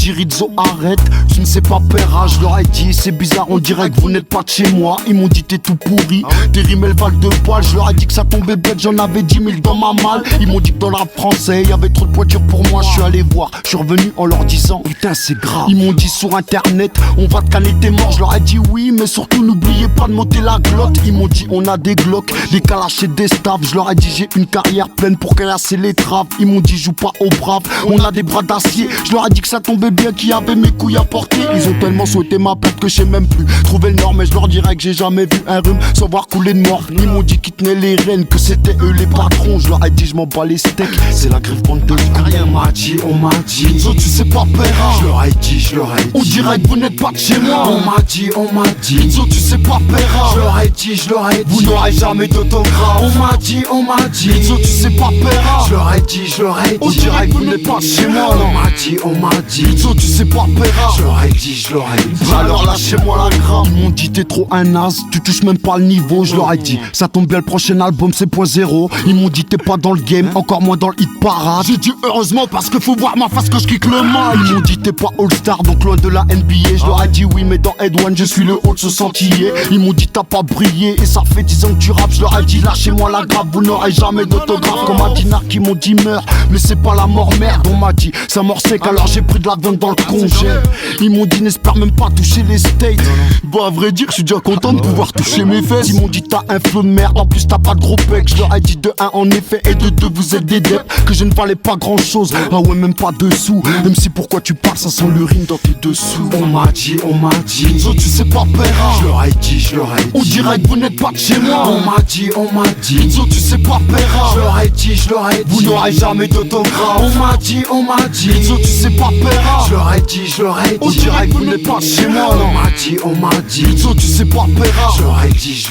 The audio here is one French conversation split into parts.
dit Rizzo arrête, tu ne sais pas paiera. Je leur ai dit c'est bizarre, on dirait que vous n'êtes pas de chez moi. Ils m'ont dit t'es tout pourri, tes rimes elles valent 2 poils. Je leur ai dit que ça tombait bête, j'en avais 10 000 dans ma malle. Ils m'ont dit que dans le rap français y avait trop de poiture pour moi. Je suis allé voir, je suis revenu en leur disant putain c'est grave. Ils m'ont dit sur internet on va te canner tes morts. Je leur ai dit oui mais surtout n'oubliez pas de monter la glotte. Ils m'ont dit on a des glocks, des calaches et des staffs. Je leur ai dit j'ai une carrière pleine pour casser les traves. Ils m'ont dit joue pas au brave, on a des bras d'acier. Je leur ai dit que ça tombait bien qu'il y avait mes couilles à porter. Ils ont tellement souhaité ma perte que je sais même plus trouver le nord. Mais je leur dirais que j'ai jamais vu un rhume sans voir couler de mort. Ils m'ont dit qu'ils tenaient les rênes, que c'était eux les patrons. Je leur ai dit je m'en bats les steaks, c'est la griffe bande de rien m'a dit, on m'a dit Rizzo tu sais pas paiera. Je leur ai dit, on dirait que vous n'êtes pas de chez moi. On m'a dit Rizzo tu sais pas paiera. Je leur ai dit, vous n'aurez jamais d'autographe. On m'a dit Rizzo tu sais pas paiera. Je leur ai dit, on dirait que vous n'êtes pas de chez moi. On m'a dit Rizzo tu sais pas paiera. Je leur ai dit, alors lâchez-moi la grave. Ils m'ont dit t'es trop un naze, tu touches même pas le niveau. Je leur ai dit ça tombe bien, le prochain album c'est .0. Ils m'ont dit t'es pas dans le game, encore moins dans le hit parade. J'ai dit heureusement parce que faut voir ma face que je kick le mal. Ils m'ont dit t'es pas all-star donc loin de la NBA. Je leur ai dit oui mais dans Head One je suis le haut de ce sentier. Ils m'ont dit t'as pas brillé et ça fait 10 ans que tu rappes. Je leur ai dit lâchez-moi la grappe, vous n'aurez jamais d'autographe. Comme à Dinard qui m'ont dit meurs, mais c'est pas la mort merde. On m'a dit ça mort sec alors j'ai pris de la viande dans le congé. Ils m'ont dit n'espère même pas toucher les States. Bah à vrai dire je suis déjà content de pouvoir toucher mes fesses. Ils m'ont dit t'as un flow de merde, en plus t'as pas de gros pec. Je leur ai dit de 1 en effet et de 2 vous êtes des deps, que je ne valais pas grand chose. Ah ouais même pas dessous, même si pourquoi tu parles ça sent l'urine dans tes dessous. On m'a dit Rizzo tu sais pas paiera. Je leur ai dit, on dirait que vous n'êtes pas de chez moi. On m'a dit Rizzo tu sais pas paiera. Je leur ai dit, vous n'aurez jamais d'autographe. On m'a dit Rizzo tu sais pas paiera. Je leur ai dit, on dirait que vous n'êtes pas de chez moi. On m'a dit Rizzo tu sais pas paiera. Je leur ai dit,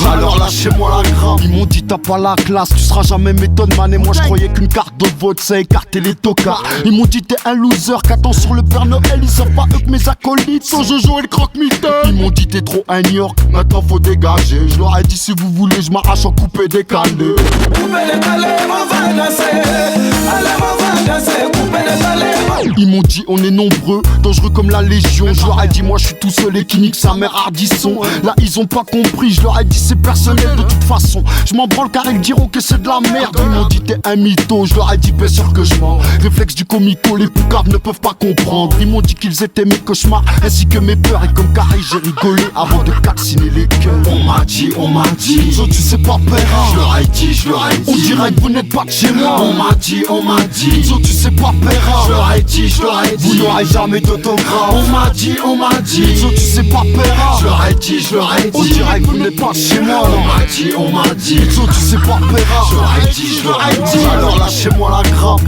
alors lâchez-moi la grave. Ils m'ont dit t'as pas la classe, tu seras jamais méthode man. Et moi je croyais qu'une carte de vote ça écartait les tocards. Ils m'ont dit t'es un loser, qu'attends sur le Père Noël. Ils savent pas eux que mes acolytes sont Jojo et le croque-mitaine. Ils m'ont dit t'es trop un York, maintenant faut dégager. Je leur ai dit si vous voulez je m'arrache en coupé décalé. Ils m'ont dit on est nombreux, dangereux comme la légion. Je leur ai dit moi je suis tout seul et qui nique sa mère Hardisson. Là ils ont pas compris, je leur ai dit c'est personnel de toute façon. Je m'en branle car ils diront que c'est de la merde. Ils m'ont dit t'es un mytho, je leur ai dit bien sûr que je mens. Réflexe du comico, les poucaves ne peuvent pas comprendre. Ils m'ont dit qu'ils étaient mes cauchemars ainsi que mes peurs. Et comme Carré j'ai rigolé avant de calciner les cœurs. On m'a dit Rizzo tu sais pas paiera. Je leur ai dit, on dirait que vous n'êtes pas de chez moi. On m'a dit Rizzo tu sais pas paiera. Je leur ai dit, vous n'aurez jamais d'autographe. On m'a dit Rizzo tu sais pas paiera. Je leur ai dit, on dirait que vous n'êtes pas de chez moi. On m'a dit Rizzo tu sais pas paiera. Je leur ai dit, alors lâchez-moi la grappe.